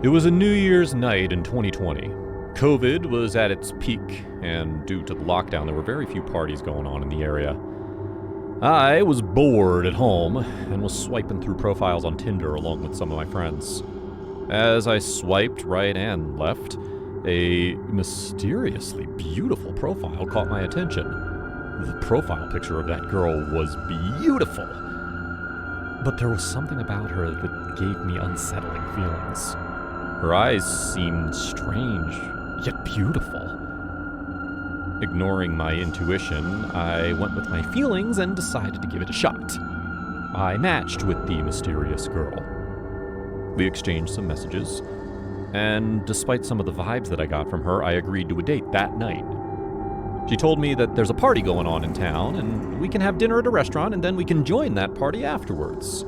It was a New Year's night in 2020. COVID was at its peak, and due to the lockdown, there were very few parties going on in the area. I was bored at home and was swiping through profiles on Tinder along with some of my friends. As I swiped right and left, a mysteriously beautiful profile caught my attention. The profile picture of that girl was beautiful, but there was something about her that gave me unsettling feelings. Her eyes seemed strange, yet beautiful. Ignoring my intuition, I went with my feelings and decided to give it a shot. I matched with the mysterious girl. We exchanged some messages, and despite some of the vibes that I got from her, I agreed to a date that night. She told me that there's a party going on in town, and we can have dinner at a restaurant, and then we can join that party afterwards.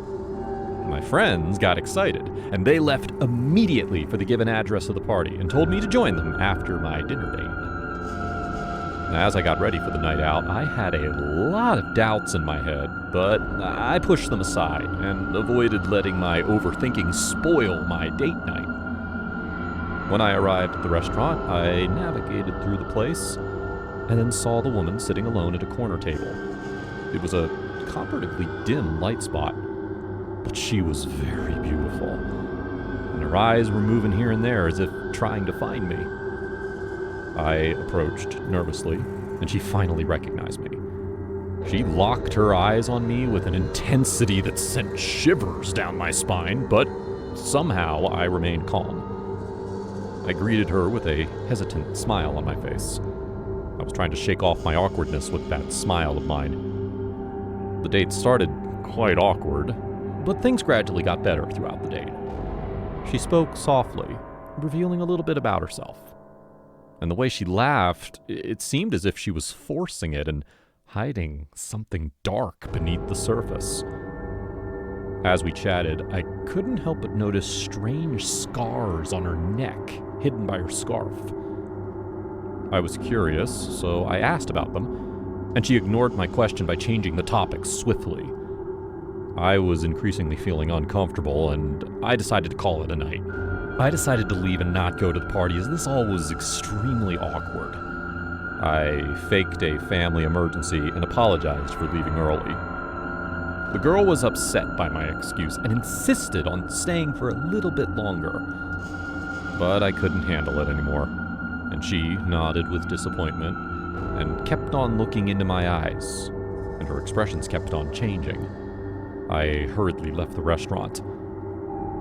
My friends got excited, and they left immediately for the given address of the party and told me to join them after my dinner date. As I got ready for the night out, I had a lot of doubts in my head, but I pushed them aside and avoided letting my overthinking spoil my date night. When I arrived at the restaurant, I navigated through the place and then saw the woman sitting alone at a corner table. It was a comparatively dim light spot, but she was very beautiful, and her eyes were moving here and there as if trying to find me. I approached nervously, and she finally recognized me. She locked her eyes on me with an intensity that sent shivers down my spine, but somehow I remained calm. I greeted her with a hesitant smile on my face. I was trying to shake off my awkwardness with that smile of mine. The date started quite awkward, but things gradually got better throughout the date. She spoke softly, revealing a little bit about herself. And the way she laughed, it seemed as if she was forcing it and hiding something dark beneath the surface. As we chatted, I couldn't help but notice strange scars on her neck, hidden by her scarf. I was curious, so I asked about them, and she ignored my question by changing the topic swiftly. I was increasingly feeling uncomfortable, and I decided to call it a night. I decided to leave and not go to the party, as this all was extremely awkward. I faked a family emergency and apologized for leaving early. The girl was upset by my excuse and insisted on staying for a little bit longer, but I couldn't handle it anymore, and she nodded with disappointment and kept on looking into my eyes, and her expressions kept on changing. I hurriedly left the restaurant.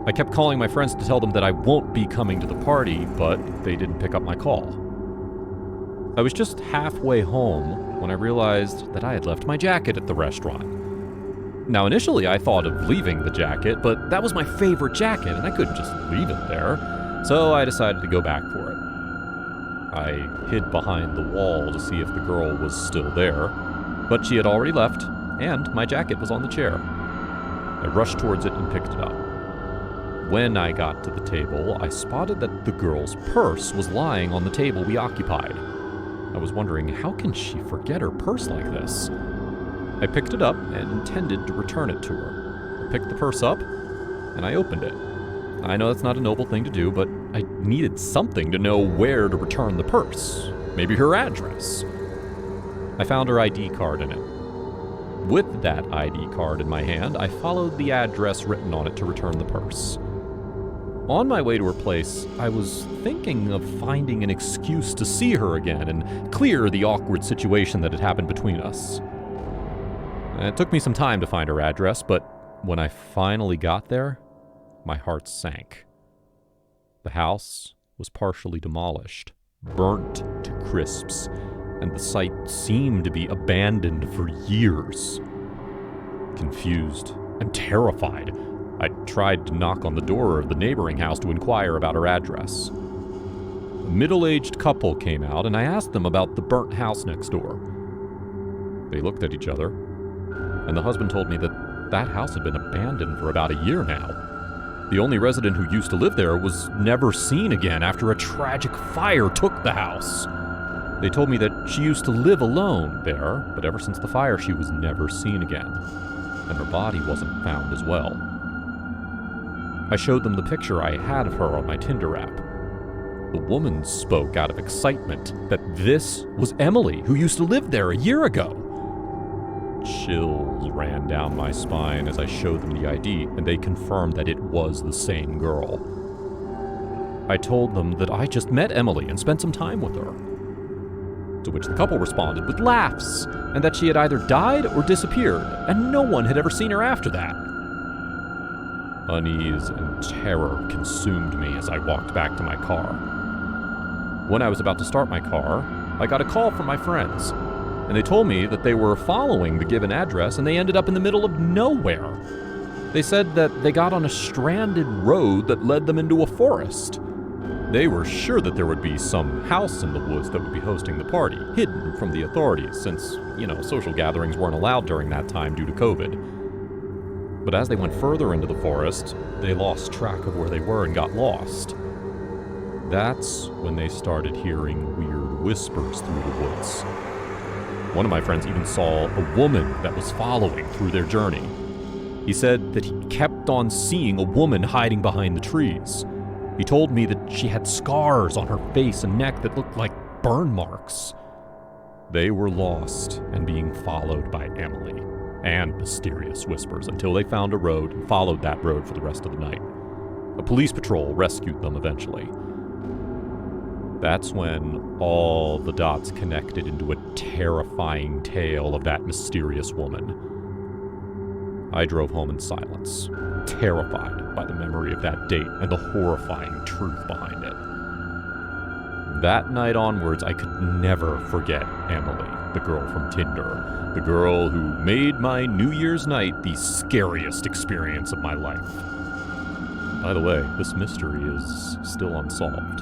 I kept calling my friends to tell them that I won't be coming to the party, but they didn't pick up my call. I was just halfway home when I realized that I had left my jacket at the restaurant. Now, initially I thought of leaving the jacket, but that was my favorite jacket and I couldn't just leave it there, so I decided to go back for it. I hid behind the wall to see if the girl was still there, but she had already left, and my jacket was on the chair. I rushed towards it and picked it up. When I got to the table, I spotted that the girl's purse was lying on the table we occupied. I was wondering, how can she forget her purse like this? I picked it up and intended to return it to her. I picked the purse up, and I opened it. I know that's not a noble thing to do, but I needed something to know where to return the purse. Maybe her address. I found her ID card in it. With that ID card in my hand, I followed the address written on it to return the purse. On my way to her place, I was thinking of finding an excuse to see her again and clear the awkward situation that had happened between us. It took me some time to find her address, but when I finally got there, my heart sank. The house was partially demolished, burnt to crisps, and the site seemed to be abandoned for years. Confused and terrified, I tried to knock on the door of the neighboring house to inquire about her address. A middle-aged couple came out, and I asked them about the burnt house next door. They looked at each other, and the husband told me that that house had been abandoned for about a year now. The only resident who used to live there was never seen again after a tragic fire took the house. They told me that she used to live alone there, but ever since the fire she was never seen again, and her body wasn't found as well. I showed them the picture I had of her on my Tinder app. The woman spoke out of excitement that this was Emily, who used to live there a year ago. Chills ran down my spine as I showed them the ID, and they confirmed that it was the same girl. I told them that I just met Emily and spent some time with her. To which the couple responded with laughs, and that she had either died or disappeared, and no one had ever seen her after that. Unease and terror consumed me as I walked back to my car. When I was about to start my car, I got a call from my friends, and they told me that they were following the given address and they ended up in the middle of nowhere. They said that they got on a stranded road that led them into a forest. They were sure that there would be some house in the woods that would be hosting the party, hidden from the authorities, since, social gatherings weren't allowed during that time due to COVID. But as they went further into the forest, they lost track of where they were and got lost. That's when they started hearing weird whispers through the woods. One of my friends even saw a woman that was following through their journey. He said that he kept on seeing a woman hiding behind the trees. He told me that she had scars on her face and neck that looked like burn marks. They were lost and being followed by Emily and mysterious whispers until they found a road and followed that road for the rest of the night. A police patrol rescued them eventually. That's when all the dots connected into a terrifying tale of that mysterious woman. I drove home in silence, terrified by the memory of that date and the horrifying truth behind it. That night onwards, I could never forget Emily, the girl from Tinder, the girl who made my New Year's night the scariest experience of my life. By the way, this mystery is still unsolved.